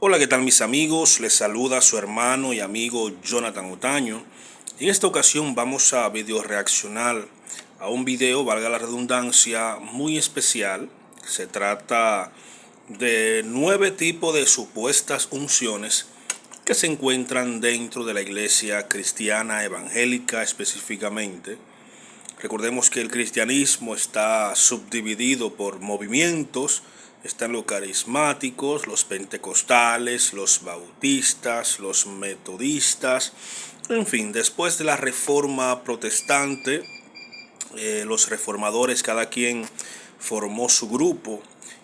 Hola, ¿qué tal mis amigos? Les saluda su hermano y amigo Jonathan Otaño. En esta ocasión vamos a video reaccionar a un video, valga la redundancia, muy especial. Se trata de 9 tipos de supuestas unciones que se encuentran dentro de la iglesia cristiana evangélica específicamente. Recordemos que el cristianismo está subdividido por movimientos. Están los carismáticos, los pentecostales, los bautistas, los metodistas. En fin, después de la reforma protestante, los reformadores, cada quien formó su grupo.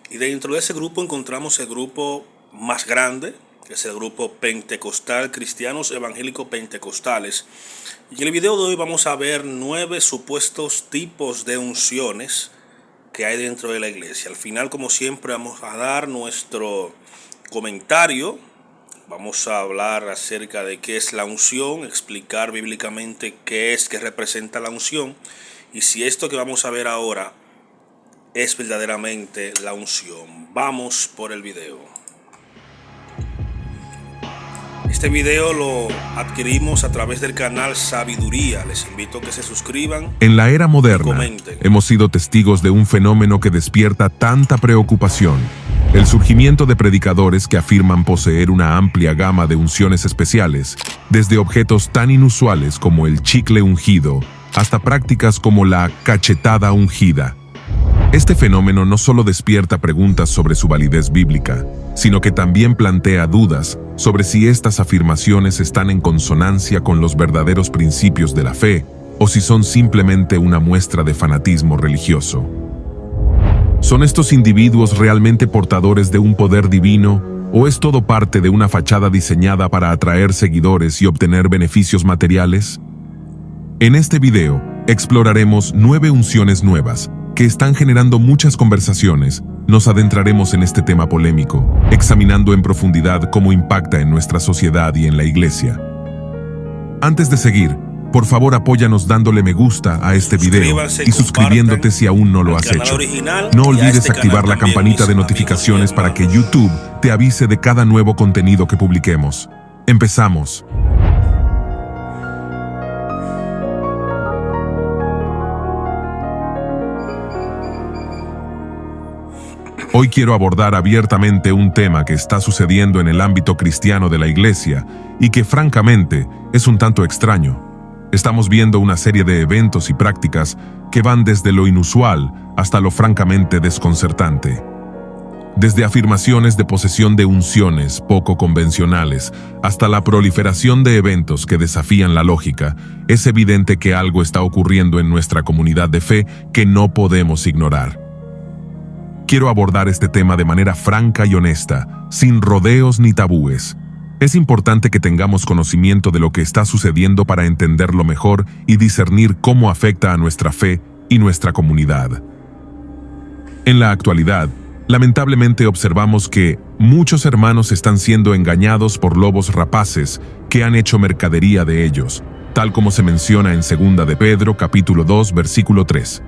Y dentro de ese grupo encontramos el grupo más grande, que es el grupo pentecostal, cristianos evangélicos pentecostales. Y en el video de hoy vamos a ver 9 supuestos tipos de unciones que hay dentro de la iglesia. Al final, como siempre, vamos a dar nuestro comentario. Vamos a hablar acerca de qué es la unción, explicar bíblicamente qué es, qué representa la unción y si esto que vamos a ver ahora es verdaderamente la unción. Vamos por el video. Este video lo adquirimos a través del canal Sabiduría. Les invito a que se suscriban. En la era moderna, hemos sido testigos de un fenómeno que despierta tanta preocupación: el surgimiento de predicadores que afirman poseer una amplia gama de unciones especiales, desde objetos tan inusuales como el chicle ungido, hasta prácticas como la cachetada ungida. Este fenómeno no solo despierta preguntas sobre su validez bíblica, sino que también plantea dudas sobre si estas afirmaciones están en consonancia con los verdaderos principios de la fe, o si son simplemente una muestra de fanatismo religioso. ¿Son estos individuos realmente portadores de un poder divino, o es todo parte de una fachada diseñada para atraer seguidores y obtener beneficios materiales? En este video, exploraremos 9 unciones nuevas que están generando muchas conversaciones. Nos adentraremos en este tema polémico, examinando en profundidad cómo impacta en nuestra sociedad y en la iglesia. Antes de seguir, por favor apóyanos dándole me gusta a este video y suscribiéndote si aún no lo has hecho. No olvides activar la campanita de notificaciones para que YouTube te avise de cada nuevo contenido que publiquemos. Empezamos. Hoy quiero abordar abiertamente un tema que está sucediendo en el ámbito cristiano de la iglesia y que francamente es un tanto extraño. Estamos viendo una serie de eventos y prácticas que van desde lo inusual hasta lo francamente desconcertante. Desde afirmaciones de posesión de unciones poco convencionales hasta la proliferación de eventos que desafían la lógica, es evidente que algo está ocurriendo en nuestra comunidad de fe que no podemos ignorar. Quiero abordar este tema de manera franca y honesta, sin rodeos ni tabúes. Es importante que tengamos conocimiento de lo que está sucediendo para entenderlo mejor y discernir cómo afecta a nuestra fe y nuestra comunidad. En la actualidad, lamentablemente observamos que muchos hermanos están siendo engañados por lobos rapaces que han hecho mercadería de ellos, tal como se menciona en 2 de Pedro, capítulo 2, versículo 3.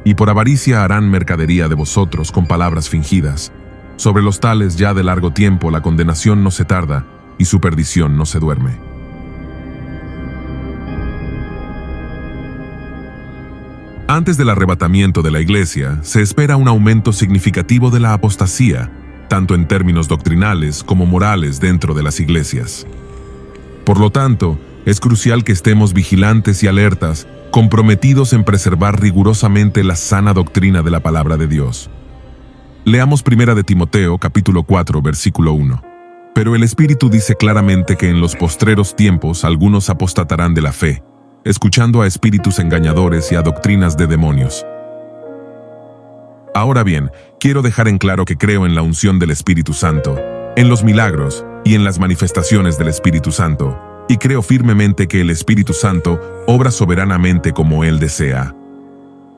Y por avaricia harán mercadería de vosotros con palabras fingidas. Sobre los tales ya de largo tiempo la condenación no se tarda, y su perdición no se duerme. Antes del arrebatamiento de la iglesia, se espera un aumento significativo de la apostasía, tanto en términos doctrinales como morales dentro de las iglesias. Por lo tanto, es crucial que estemos vigilantes y alertas, comprometidos en preservar rigurosamente la sana doctrina de la palabra de Dios. Leamos 1 de Timoteo, capítulo 4, versículo 1. Pero el Espíritu dice claramente que en los postreros tiempos algunos apostatarán de la fe, escuchando a espíritus engañadores y a doctrinas de demonios. Ahora bien, quiero dejar en claro que creo en la unción del Espíritu Santo, en los milagros y en las manifestaciones del Espíritu Santo, y creo firmemente que el Espíritu Santo obra soberanamente como Él desea.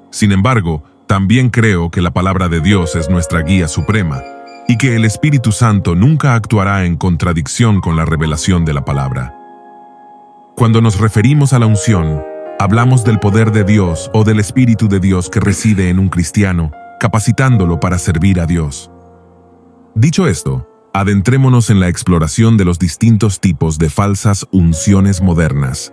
Sin embargo, también creo que la palabra de Dios es nuestra guía suprema, y que el Espíritu Santo nunca actuará en contradicción con la revelación de la palabra. Cuando nos referimos a la unción, hablamos del poder de Dios o del Espíritu de Dios que reside en un cristiano, capacitándolo para servir a Dios. Dicho esto, adentrémonos en la exploración de los distintos tipos de falsas unciones modernas.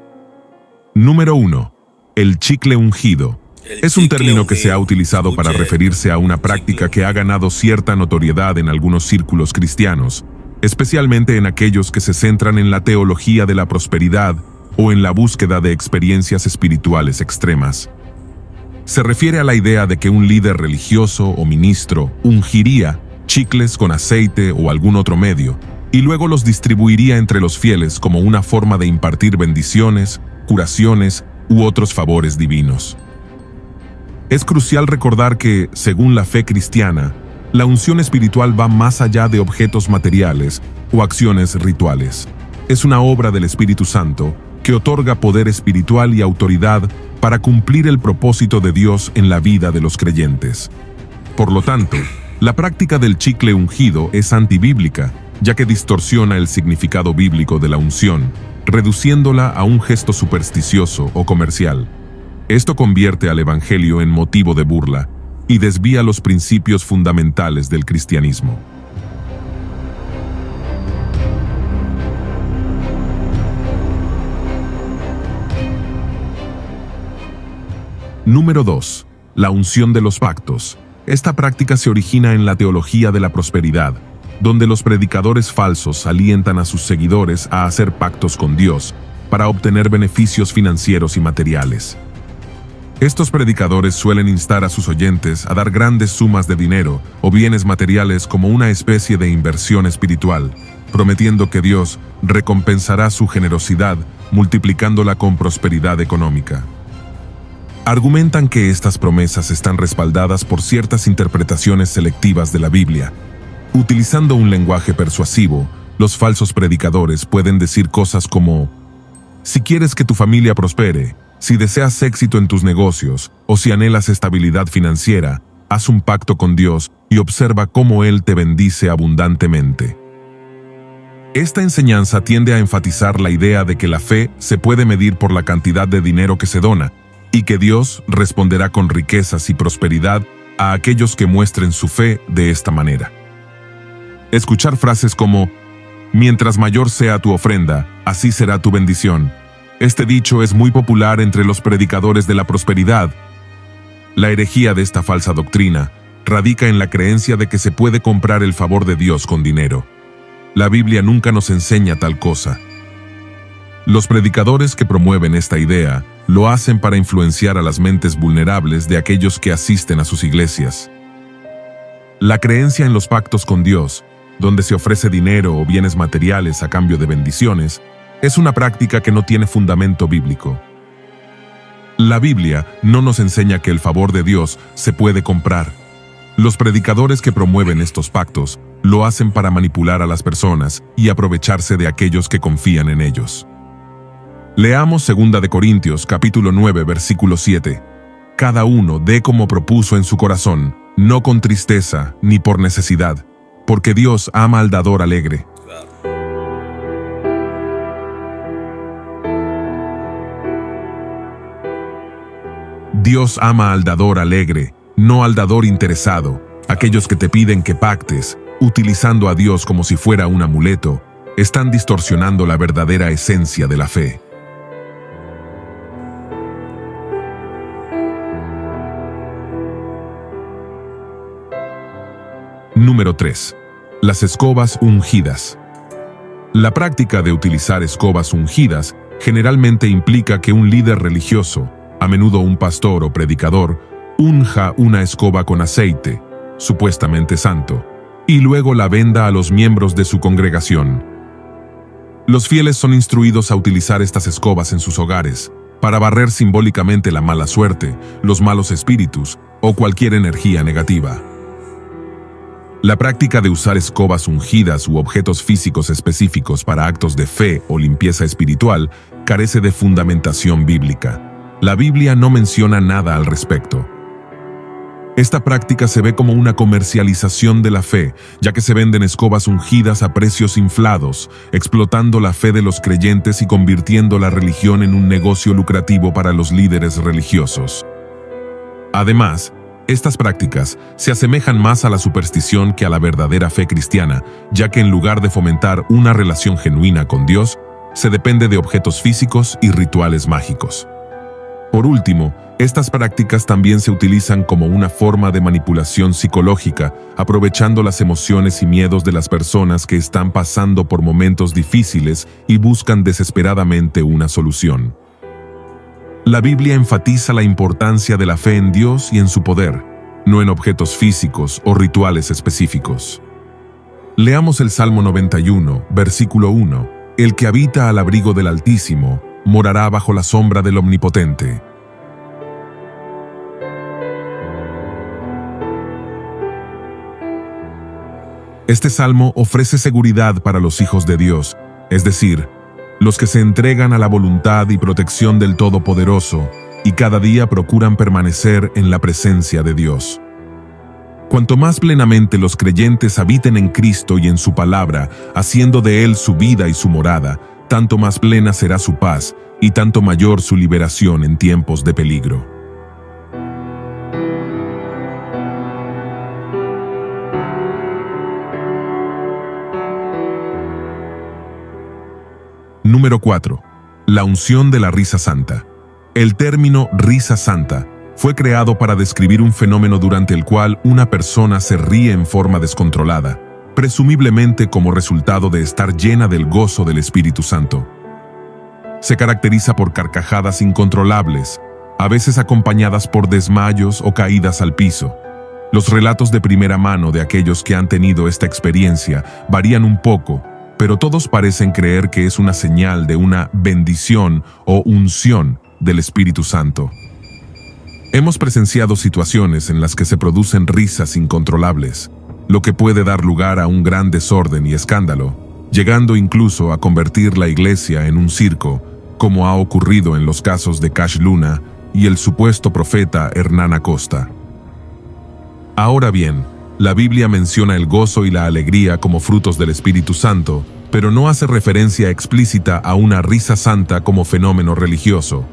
Número 1. El chicle ungido. Es un término que se ha utilizado para referirse a una práctica que ha ganado cierta notoriedad en algunos círculos cristianos, especialmente en aquellos que se centran en la teología de la prosperidad o en la búsqueda de experiencias espirituales extremas. Se refiere a la idea de que un líder religioso o ministro ungiría chicles con aceite o algún otro medio, y luego los distribuiría entre los fieles como una forma de impartir bendiciones, curaciones u otros favores divinos. Es crucial recordar que, según la fe cristiana, la unción espiritual va más allá de objetos materiales o acciones rituales. Es una obra del Espíritu Santo que otorga poder espiritual y autoridad para cumplir el propósito de Dios en la vida de los creyentes. Por lo tanto, la práctica del chicle ungido es antibíblica, ya que distorsiona el significado bíblico de la unción, reduciéndola a un gesto supersticioso o comercial. Esto convierte al Evangelio en motivo de burla y desvía los principios fundamentales del cristianismo. Número 2. La unción de los pactos. Esta práctica se origina en la teología de la prosperidad, donde los predicadores falsos alientan a sus seguidores a hacer pactos con Dios para obtener beneficios financieros y materiales. Estos predicadores suelen instar a sus oyentes a dar grandes sumas de dinero o bienes materiales como una especie de inversión espiritual, prometiendo que Dios recompensará su generosidad multiplicándola con prosperidad económica. Argumentan que estas promesas están respaldadas por ciertas interpretaciones selectivas de la Biblia. Utilizando un lenguaje persuasivo, los falsos predicadores pueden decir cosas como: si quieres que tu familia prospere, si deseas éxito en tus negocios o si anhelas estabilidad financiera, haz un pacto con Dios y observa cómo Él te bendice abundantemente. Esta enseñanza tiende a enfatizar la idea de que la fe se puede medir por la cantidad de dinero que se dona y que Dios responderá con riquezas y prosperidad a aquellos que muestren su fe de esta manera. Escuchar frases como: mientras mayor sea tu ofrenda, así será tu bendición. Este dicho es muy popular entre los predicadores de la prosperidad. La herejía de esta falsa doctrina radica en la creencia de que se puede comprar el favor de Dios con dinero. La Biblia nunca nos enseña tal cosa. Los predicadores que promueven esta idea lo hacen para influenciar a las mentes vulnerables de aquellos que asisten a sus iglesias. La creencia en los pactos con Dios, donde se ofrece dinero o bienes materiales a cambio de bendiciones, es una práctica que no tiene fundamento bíblico. La Biblia no nos enseña que el favor de Dios se puede comprar. Los predicadores que promueven estos pactos lo hacen para manipular a las personas y aprovecharse de aquellos que confían en ellos. Leamos 2 Corintios capítulo 9 versículo 7. Cada uno dé como propuso en su corazón, no con tristeza ni por necesidad, porque Dios ama al dador alegre. Dios ama al dador alegre, no al dador interesado. Aquellos que te piden que pactes, utilizando a Dios como si fuera un amuleto, están distorsionando la verdadera esencia de la fe. Número 3. Las escobas ungidas. La práctica de utilizar escobas ungidas generalmente implica que un líder religioso, a menudo un pastor o predicador, unja una escoba con aceite, supuestamente santo, y luego la venda a los miembros de su congregación. Los fieles son instruidos a utilizar estas escobas en sus hogares, para barrer simbólicamente la mala suerte, los malos espíritus o cualquier energía negativa. La práctica de usar escobas ungidas u objetos físicos específicos para actos de fe o limpieza espiritual carece de fundamentación bíblica. La Biblia no menciona nada al respecto. Esta práctica se ve como una comercialización de la fe, ya que se venden escobas ungidas a precios inflados, explotando la fe de los creyentes y convirtiendo la religión en un negocio lucrativo para los líderes religiosos. Además, Estas prácticas se asemejan más a la superstición que a la verdadera fe cristiana, ya que en lugar de fomentar una relación genuina con Dios, se depende de objetos físicos y rituales mágicos. Por último, estas prácticas también se utilizan como una forma de manipulación psicológica, aprovechando las emociones y miedos de las personas que están pasando por momentos difíciles y buscan desesperadamente una solución. La Biblia enfatiza la importancia de la fe en Dios y en su poder, no en objetos físicos o rituales específicos. Leamos el Salmo 91, versículo 1. El que habita al abrigo del Altísimo morará bajo la sombra del Omnipotente. Este salmo ofrece seguridad para los hijos de Dios, es decir, los que se entregan a la voluntad y protección del Todopoderoso y cada día procuran permanecer en la presencia de Dios. Cuanto más plenamente los creyentes habiten en Cristo y en su palabra, haciendo de Él su vida y su morada, tanto más plena será su paz y tanto mayor su liberación en tiempos de peligro. Número 4. La unción de la risa santa. El término risa santa fue creado para describir un fenómeno durante el cual una persona se ríe en forma descontrolada, presumiblemente como resultado de estar llena del gozo del Espíritu Santo. Se caracteriza por carcajadas incontrolables, a veces acompañadas por desmayos o caídas al piso. Los relatos de primera mano de aquellos que han tenido esta experiencia varían un poco, pero todos parecen creer que es una señal de una bendición o unción del Espíritu Santo. Hemos presenciado situaciones en las que se producen risas incontrolables, lo que puede dar lugar a un gran desorden y escándalo, llegando incluso a convertir la iglesia en un circo, como ha ocurrido en los casos de Cash Luna y el supuesto profeta Hernán Acosta. Ahora bien, la Biblia menciona el gozo y la alegría como frutos del Espíritu Santo, pero no hace referencia explícita a una risa santa como fenómeno religioso.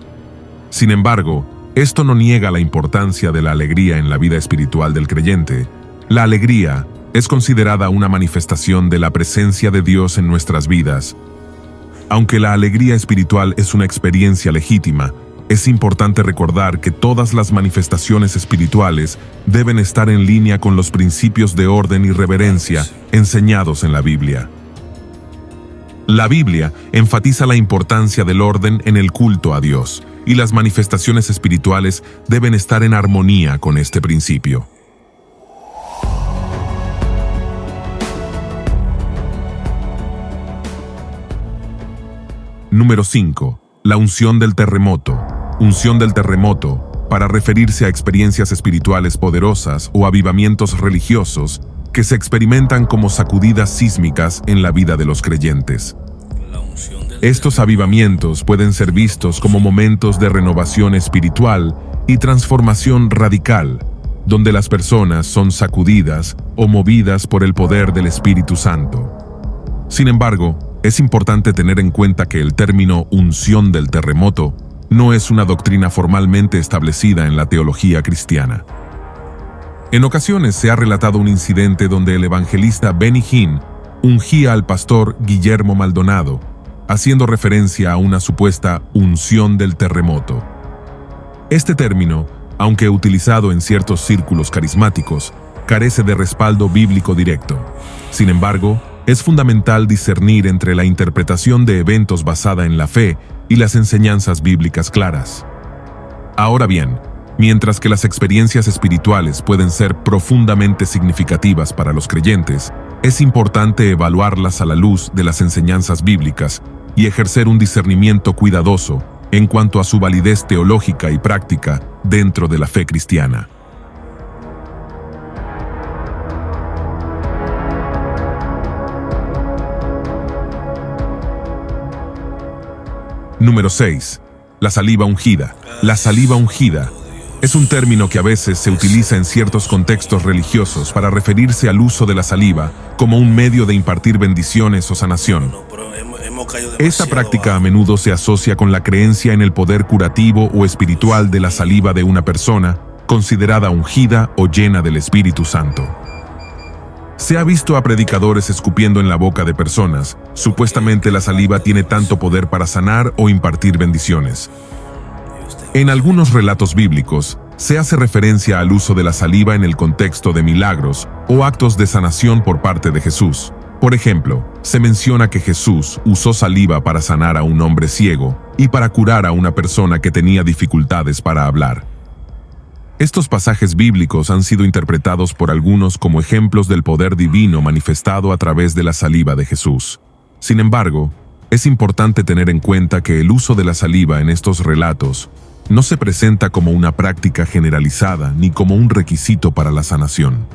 Sin embargo, esto no niega la importancia de la alegría en la vida espiritual del creyente. La alegría es considerada una manifestación de la presencia de Dios en nuestras vidas. Aunque la alegría espiritual es una experiencia legítima, es importante recordar que todas las manifestaciones espirituales deben estar en línea con los principios de orden y reverencia enseñados en la Biblia. La Biblia enfatiza la importancia del orden en el culto a Dios, y las manifestaciones espirituales deben estar en armonía con este principio. Número 5. La unción del terremoto. Unción del terremoto, para referirse a experiencias espirituales poderosas o avivamientos religiosos que se experimentan como sacudidas sísmicas en la vida de los creyentes. Estos avivamientos pueden ser vistos como momentos de renovación espiritual y transformación radical, donde las personas son sacudidas o movidas por el poder del Espíritu Santo. Sin embargo, es importante tener en cuenta que el término unción del terremoto no es una doctrina formalmente establecida en la teología cristiana. En ocasiones se ha relatado un incidente donde el evangelista Benny Hinn ungía al pastor Guillermo Maldonado, haciendo referencia a una supuesta unción del terremoto. Este término, aunque utilizado en ciertos círculos carismáticos, carece de respaldo bíblico directo. Sin embargo, es fundamental discernir entre la interpretación de eventos basada en la fe y las enseñanzas bíblicas claras. Ahora bien, mientras que las experiencias espirituales pueden ser profundamente significativas para los creyentes, es importante evaluarlas a la luz de las enseñanzas bíblicas y ejercer un discernimiento cuidadoso en cuanto a su validez teológica y práctica dentro de la fe cristiana. Número 6. La saliva ungida. La saliva ungida es un término que a veces se utiliza en ciertos contextos religiosos para referirse al uso de la saliva como un medio de impartir bendiciones o sanación. Esta práctica a menudo se asocia con la creencia en el poder curativo o espiritual de la saliva de una persona, considerada ungida o llena del Espíritu Santo. Se ha visto a predicadores escupiendo en la boca de personas. Supuestamente la saliva tiene tanto poder para sanar o impartir bendiciones. En algunos relatos bíblicos, se hace referencia al uso de la saliva en el contexto de milagros o actos de sanación por parte de Jesús. Por ejemplo, se menciona que Jesús usó saliva para sanar a un hombre ciego y para curar a una persona que tenía dificultades para hablar. Estos pasajes bíblicos han sido interpretados por algunos como ejemplos del poder divino manifestado a través de la saliva de Jesús. Sin embargo, es importante tener en cuenta que el uso de la saliva en estos relatos no se presenta como una práctica generalizada ni como un requisito para la sanación.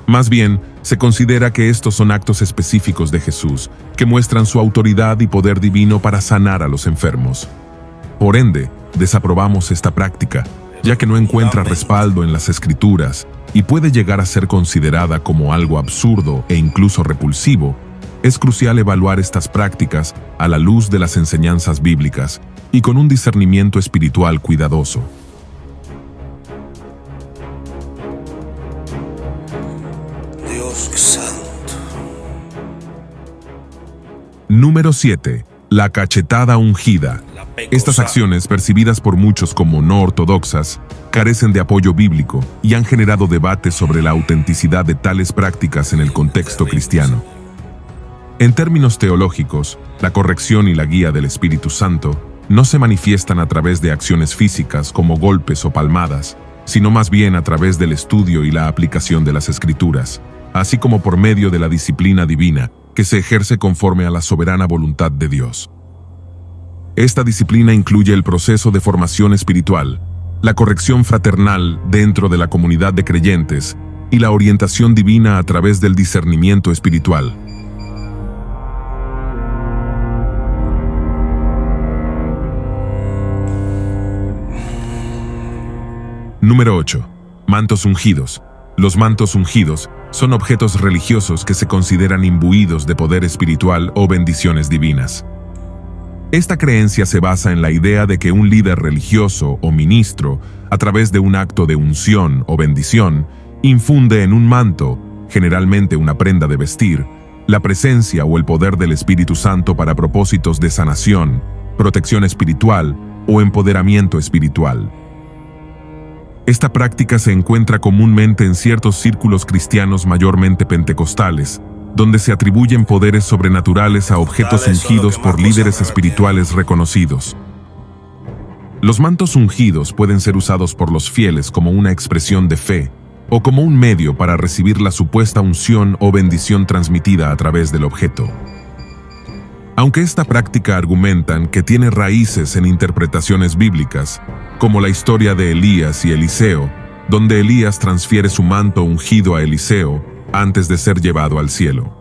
Más bien, se considera que estos son actos específicos de Jesús que muestran su autoridad y poder divino para sanar a los enfermos. Por ende, desaprobamos esta práctica, ya que no encuentra respaldo en las Escrituras y puede llegar a ser considerada como algo absurdo e incluso repulsivo. Es crucial evaluar estas prácticas a la luz de las enseñanzas bíblicas y con un discernimiento espiritual cuidadoso. Dios santo. Número 7. La cachetada ungida. Estas acciones, percibidas por muchos como no ortodoxas, carecen de apoyo bíblico y han generado debates sobre la autenticidad de tales prácticas en el contexto cristiano. En términos teológicos, la corrección y la guía del Espíritu Santo no se manifiestan a través de acciones físicas como golpes o palmadas, sino más bien a través del estudio y la aplicación de las Escrituras, así como por medio de la disciplina divina que se ejerce conforme a la soberana voluntad de Dios. Esta disciplina incluye el proceso de formación espiritual, la corrección fraternal dentro de la comunidad de creyentes y la orientación divina a través del discernimiento espiritual. Número 8. Mantos ungidos. Los mantos ungidos son objetos religiosos que se consideran imbuidos de poder espiritual o bendiciones divinas. Esta creencia se basa en la idea de que un líder religioso o ministro, a través de un acto de unción o bendición, infunde en un manto, generalmente una prenda de vestir, la presencia o el poder del Espíritu Santo para propósitos de sanación, protección espiritual o empoderamiento espiritual. Esta práctica se encuentra comúnmente en ciertos círculos cristianos mayormente pentecostales, donde se atribuyen poderes sobrenaturales a objetos ungidos por líderes espirituales reconocidos. Los mantos ungidos pueden ser usados por los fieles como una expresión de fe o como un medio para recibir la supuesta unción o bendición transmitida a través del objeto. Aunque esta práctica argumentan que tiene raíces en interpretaciones bíblicas, como la historia de Elías y Eliseo, donde Elías transfiere su manto ungido a Eliseo antes de ser llevado al cielo.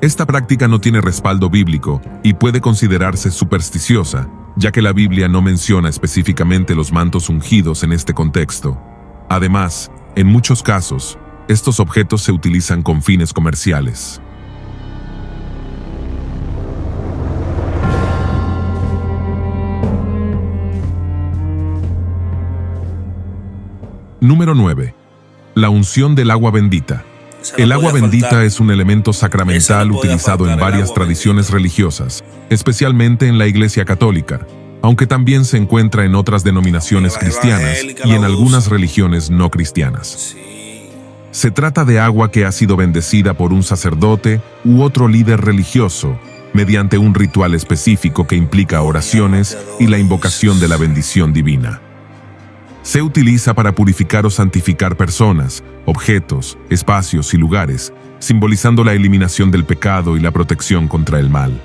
Esta práctica no tiene respaldo bíblico y puede considerarse supersticiosa, ya que la Biblia no menciona específicamente los mantos ungidos en este contexto. Además, en muchos casos, estos objetos se utilizan con fines comerciales. Número 9. La unción del agua bendita. El agua bendita es un elemento sacramental utilizado en varias tradiciones religiosas, especialmente en la Iglesia Católica, aunque también se encuentra en otras denominaciones cristianas y en algunas religiones no cristianas. Se trata de agua que ha sido bendecida por un sacerdote u otro líder religioso, mediante un ritual específico que implica oraciones y la invocación de la bendición divina. Se utiliza para purificar o santificar personas, objetos, espacios y lugares, simbolizando la eliminación del pecado y la protección contra el mal.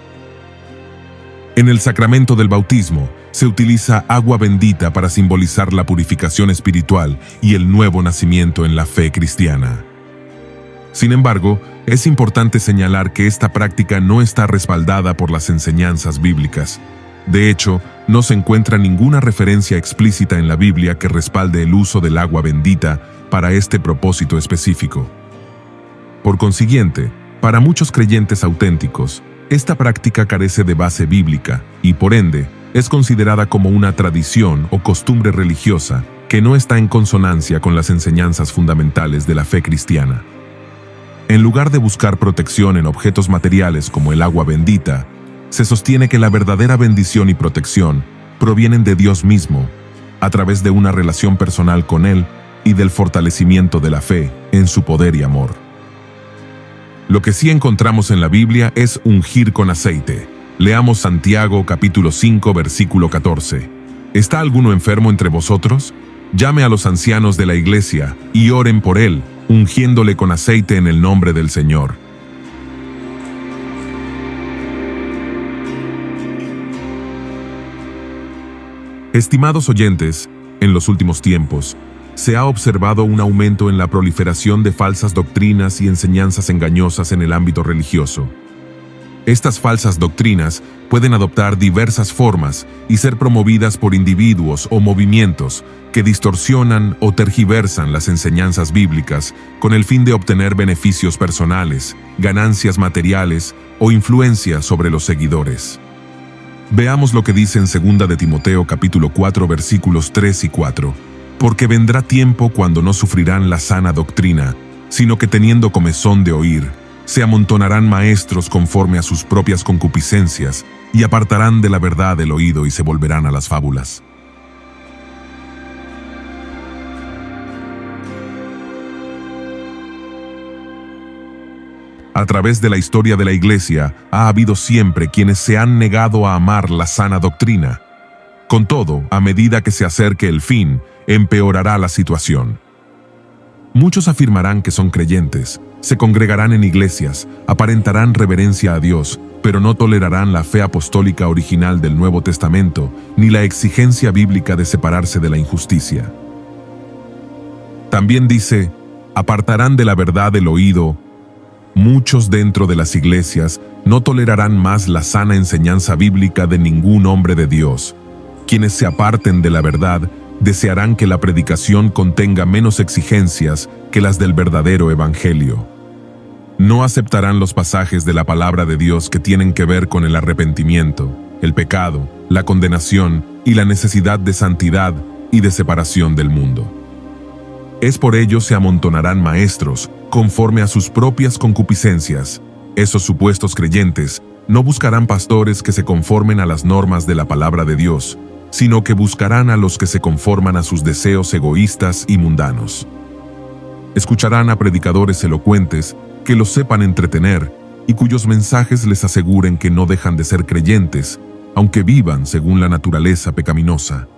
En el sacramento del bautismo, se utiliza agua bendita para simbolizar la purificación espiritual y el nuevo nacimiento en la fe cristiana. Sin embargo, es importante señalar que esta práctica no está respaldada por las enseñanzas bíblicas. De hecho, no se encuentra ninguna referencia explícita en la Biblia que respalde el uso del agua bendita para este propósito específico. Por consiguiente, para muchos creyentes auténticos, esta práctica carece de base bíblica y, por ende, es considerada como una tradición o costumbre religiosa que no está en consonancia con las enseñanzas fundamentales de la fe cristiana. En lugar de buscar protección en objetos materiales como el agua bendita, se sostiene que la verdadera bendición y protección provienen de Dios mismo, a través de una relación personal con Él y del fortalecimiento de la fe en su poder y amor. Lo que sí encontramos en la Biblia es ungir con aceite. Leamos Santiago capítulo 5 versículo 14. ¿Está alguno enfermo entre vosotros? Llame a los ancianos de la iglesia y oren por él, ungiéndole con aceite en el nombre del Señor. Estimados oyentes, en los últimos tiempos, se ha observado un aumento en la proliferación de falsas doctrinas y enseñanzas engañosas en el ámbito religioso. Estas falsas doctrinas pueden adoptar diversas formas y ser promovidas por individuos o movimientos que distorsionan o tergiversan las enseñanzas bíblicas con el fin de obtener beneficios personales, ganancias materiales o influencia sobre los seguidores. Veamos lo que dice en 2 de Timoteo capítulo 4 versículos 3 y 4. Porque vendrá tiempo cuando no sufrirán la sana doctrina, sino que teniendo comezón de oír, se amontonarán maestros conforme a sus propias concupiscencias, y apartarán de la verdad el oído y se volverán a las fábulas. A través de la historia de la Iglesia, ha habido siempre quienes se han negado a amar la sana doctrina. Con todo, a medida que se acerque el fin, empeorará la situación. Muchos afirmarán que son creyentes, se congregarán en iglesias, aparentarán reverencia a Dios, pero no tolerarán la fe apostólica original del Nuevo Testamento, ni la exigencia bíblica de separarse de la injusticia. También dice, apartarán de la verdad el oído. Muchos dentro de las iglesias no tolerarán más la sana enseñanza bíblica de ningún hombre de Dios. Quienes se aparten de la verdad desearán que la predicación contenga menos exigencias que las del verdadero evangelio. No aceptarán los pasajes de la palabra de Dios que tienen que ver con el arrepentimiento, el pecado, la condenación y la necesidad de santidad y de separación del mundo. Es por ello se amontonarán maestros conforme a sus propias concupiscencias. Esos supuestos creyentes no buscarán pastores que se conformen a las normas de la palabra de Dios, sino que buscarán a los que se conforman a sus deseos egoístas y mundanos. Escucharán a predicadores elocuentes que los sepan entretener y cuyos mensajes les aseguren que no dejan de ser creyentes, aunque vivan según la naturaleza pecaminosa.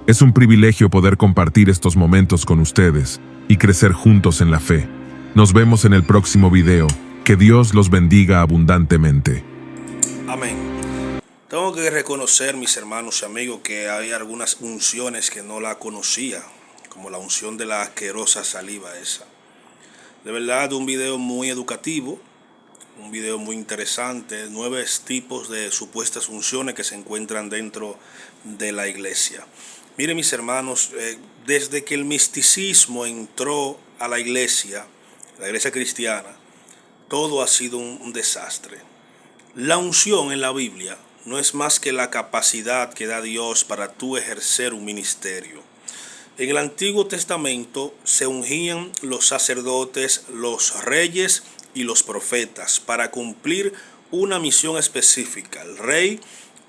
Es un privilegio poder compartir estos momentos con ustedes y crecer juntos en la fe. Nos vemos en el próximo video. Que Dios los bendiga abundantemente. Amén. Tengo que reconocer, mis hermanos y amigos, que hay algunas unciones que no la conocía, como la unción de la asquerosa saliva esa. De verdad, un video muy educativo, un video muy interesante, 9 tipos de supuestas unciones que se encuentran dentro de la iglesia. Miren, mis hermanos, desde que el misticismo entró a la iglesia cristiana, todo ha sido un desastre. La unción en la Biblia no es más que la capacidad que da Dios para tú ejercer un ministerio. En el Antiguo Testamento se ungían los sacerdotes, los reyes y los profetas para cumplir una misión específica. El rey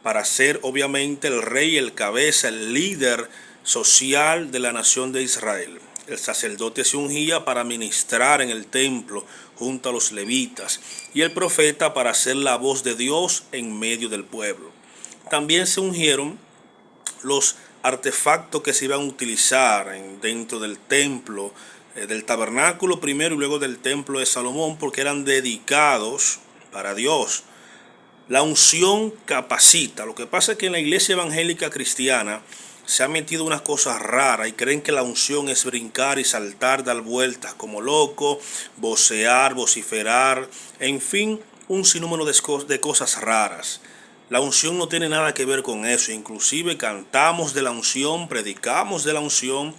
para ser obviamente el rey, el cabeza, el líder social de la nación de Israel. El sacerdote se ungía para ministrar en el templo junto a los levitas y el profeta para ser la voz de Dios en medio del pueblo. También se ungieron los artefactos que se iban a utilizar dentro del templo, del tabernáculo primero y luego del templo de Salomón, porque eran dedicados para Dios. La unción capacita. Lo que pasa es que en la iglesia evangélica cristiana se han metido unas cosas raras y creen que la unción es brincar y saltar, dar vueltas como loco, vocear, vociferar, en fin, un sinnúmero de cosas raras. La unción no tiene nada que ver con eso. Inclusive cantamos de la unción, predicamos de la unción.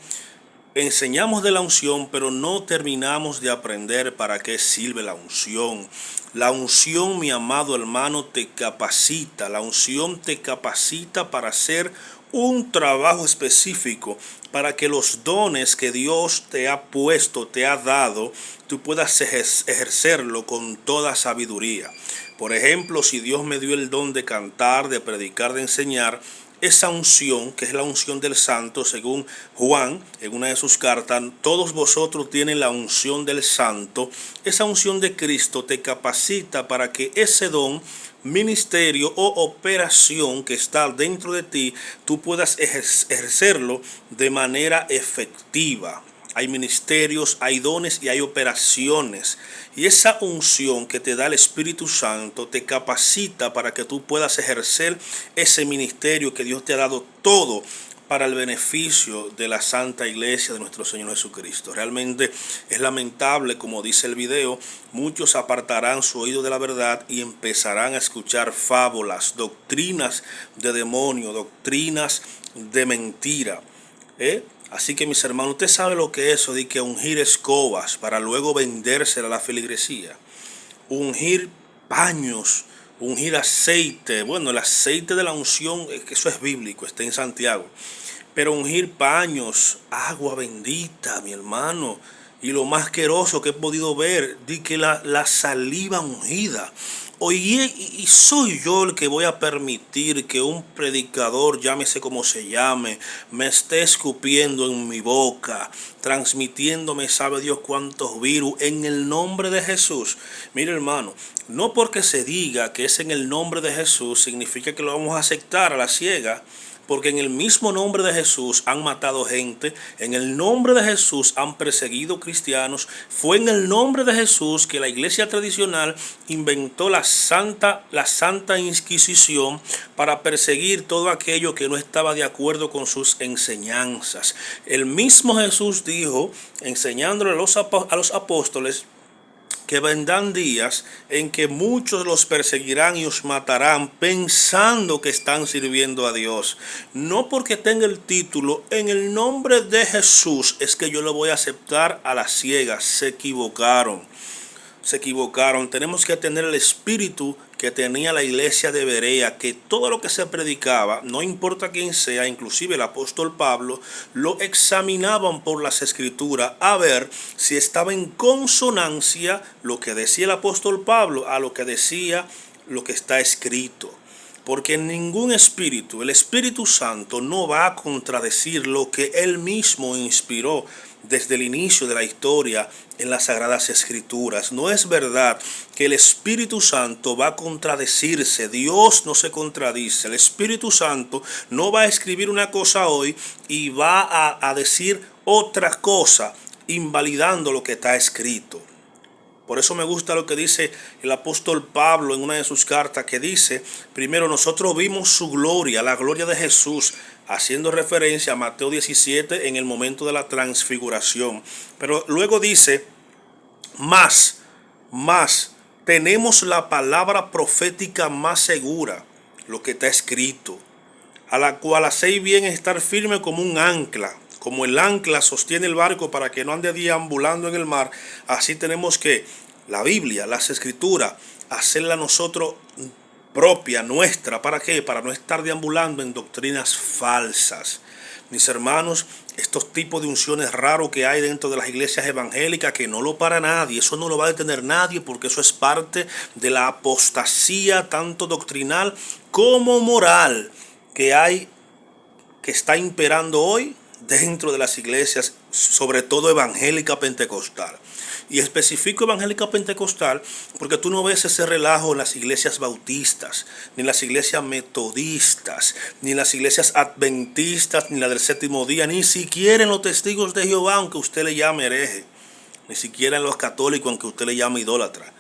enseñamos de la unción, pero no terminamos de aprender para qué sirve la unción. La unción, mi amado hermano, te capacita. La unción te capacita para hacer un trabajo específico, para que los dones que Dios te ha puesto, te ha dado, tú puedas ejercerlo con toda sabiduría. Por ejemplo, si Dios me dio el don de cantar, de predicar, de enseñar, esa unción, que es la unción del santo, según Juan, en una de sus cartas, todos vosotros tienen la unción del santo. Esa unción de Cristo te capacita para que ese don, ministerio o operación que está dentro de ti, tú puedas ejercerlo de manera efectiva. Hay ministerios, hay dones y hay operaciones. Y esa unción que te da el Espíritu Santo te capacita para que tú puedas ejercer ese ministerio que Dios te ha dado, todo para el beneficio de la Santa Iglesia de nuestro Señor Jesucristo. Realmente es lamentable, como dice el video, muchos apartarán su oído de la verdad y empezarán a escuchar fábulas, doctrinas de demonio, doctrinas de mentira. Así que, mis hermanos, usted sabe lo que es eso de que ungir escobas para luego vendérsela a la feligresía, ungir paños, ungir aceite. Bueno, el aceite de la unción, eso es bíblico, está en Santiago. Pero ungir paños, agua bendita, mi hermano. Y lo más asqueroso que he podido ver, di que la saliva ungida. Oye, y soy yo el que voy a permitir que un predicador, llámese como se llame, me esté escupiendo en mi boca, transmitiéndome sabe Dios cuántos virus en el nombre de Jesús. Mire, hermano, no porque se diga que es en el nombre de Jesús significa que lo vamos a aceptar a la ciega. Porque en el mismo nombre de Jesús han matado gente, en el nombre de Jesús han perseguido cristianos. Fue en el nombre de Jesús que la iglesia tradicional inventó la Santa Inquisición para perseguir todo aquello que no estaba de acuerdo con sus enseñanzas. El mismo Jesús dijo, enseñándole a los apóstoles, que vendrán días en que muchos los perseguirán y os matarán pensando que están sirviendo a Dios. No porque tenga el título, en el nombre de Jesús es que yo lo voy a aceptar a las ciegas. Se equivocaron. Tenemos que tener el espíritu que tenía la iglesia de Berea, que todo lo que se predicaba, no importa quién sea, inclusive el apóstol Pablo, lo examinaban por las escrituras a ver si estaba en consonancia lo que decía el apóstol Pablo a lo que decía lo que está escrito. Porque ningún espíritu, el Espíritu Santo, no va a contradecir lo que él mismo inspiró desde el inicio de la historia en las Sagradas Escrituras. No es verdad que el Espíritu Santo va a contradecirse. Dios no se contradice. El Espíritu Santo no va a escribir una cosa hoy y va a decir otra cosa, invalidando lo que está escrito. Por eso me gusta lo que dice el apóstol Pablo en una de sus cartas, que dice, primero, nosotros vimos su gloria, la gloria de Jesús, haciendo referencia a Mateo 17 en el momento de la transfiguración. Pero luego dice, más, tenemos la palabra profética más segura, lo que está escrito, a la cual hacéis bien estar firme como un ancla. Como el ancla sostiene el barco para que no ande deambulando en el mar, así tenemos que la Biblia, las Escrituras, hacerla nosotros propia, nuestra. ¿Para qué? Para no estar deambulando en doctrinas falsas. Mis hermanos, estos tipos de unciones raros que hay dentro de las iglesias evangélicas, que no lo para nadie, eso no lo va a detener nadie, porque eso es parte de la apostasía, tanto doctrinal como moral, que hay, que está imperando hoy dentro de las iglesias, sobre todo evangélica pentecostal. Y especifico evangélica pentecostal porque tú no ves ese relajo en las iglesias bautistas, ni en las iglesias metodistas, ni en las iglesias adventistas, ni la del séptimo día, ni siquiera en los testigos de Jehová, aunque usted le llame hereje, ni siquiera en los católicos, aunque usted le llame idólatra.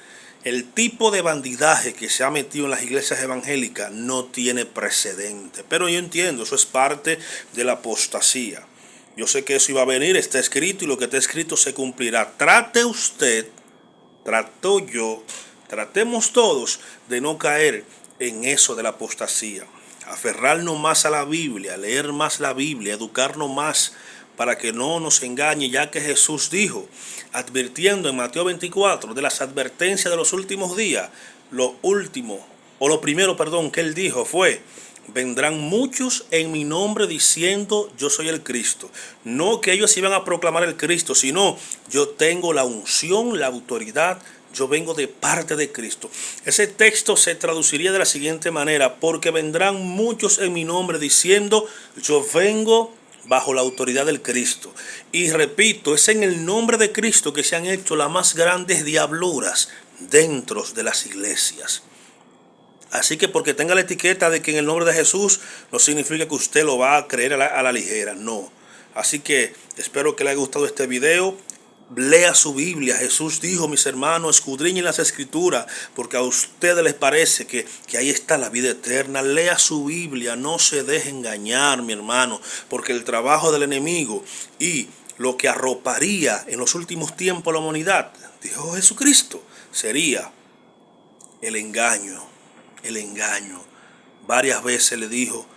El tipo de bandidaje que se ha metido en las iglesias evangélicas no tiene precedente. Pero yo entiendo, eso es parte de la apostasía. Yo sé que eso iba a venir, está escrito, y lo que está escrito se cumplirá. Trate usted, trato yo, tratemos todos de no caer en eso de la apostasía. Aferrarnos más a la Biblia, leer más la Biblia, educarnos más para que no nos engañe, ya que Jesús dijo, advirtiendo en Mateo 24 de las advertencias de los últimos días, lo primero que él dijo fue: vendrán muchos en mi nombre diciendo yo soy el Cristo. No que ellos iban a proclamar el Cristo, sino yo tengo la unción, la autoridad, yo vengo de parte de Cristo. Ese texto se traduciría de la siguiente manera: porque vendrán muchos en mi nombre diciendo yo vengo bajo la autoridad del Cristo. Y repito, es en el nombre de Cristo que se han hecho las más grandes diabluras dentro de las iglesias. Así que porque tenga la etiqueta de que en el nombre de Jesús, no significa que usted lo va a creer a la ligera, no. Así que espero que le haya gustado este video. Lea su Biblia. Jesús dijo, mis hermanos, escudriñen las Escrituras, porque a ustedes les parece que ahí está la vida eterna. Lea su Biblia, no se deje engañar, mi hermano, porque el trabajo del enemigo y lo que arroparía en los últimos tiempos a la humanidad, dijo Jesucristo, sería el engaño. El engaño. Varias veces le dijo,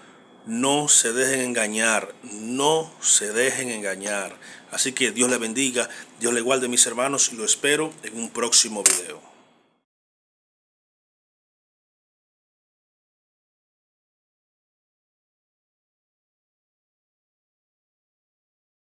no se dejen engañar, no se dejen engañar. Así que Dios le bendiga, Dios le guarde, mis hermanos, y lo espero en un próximo video.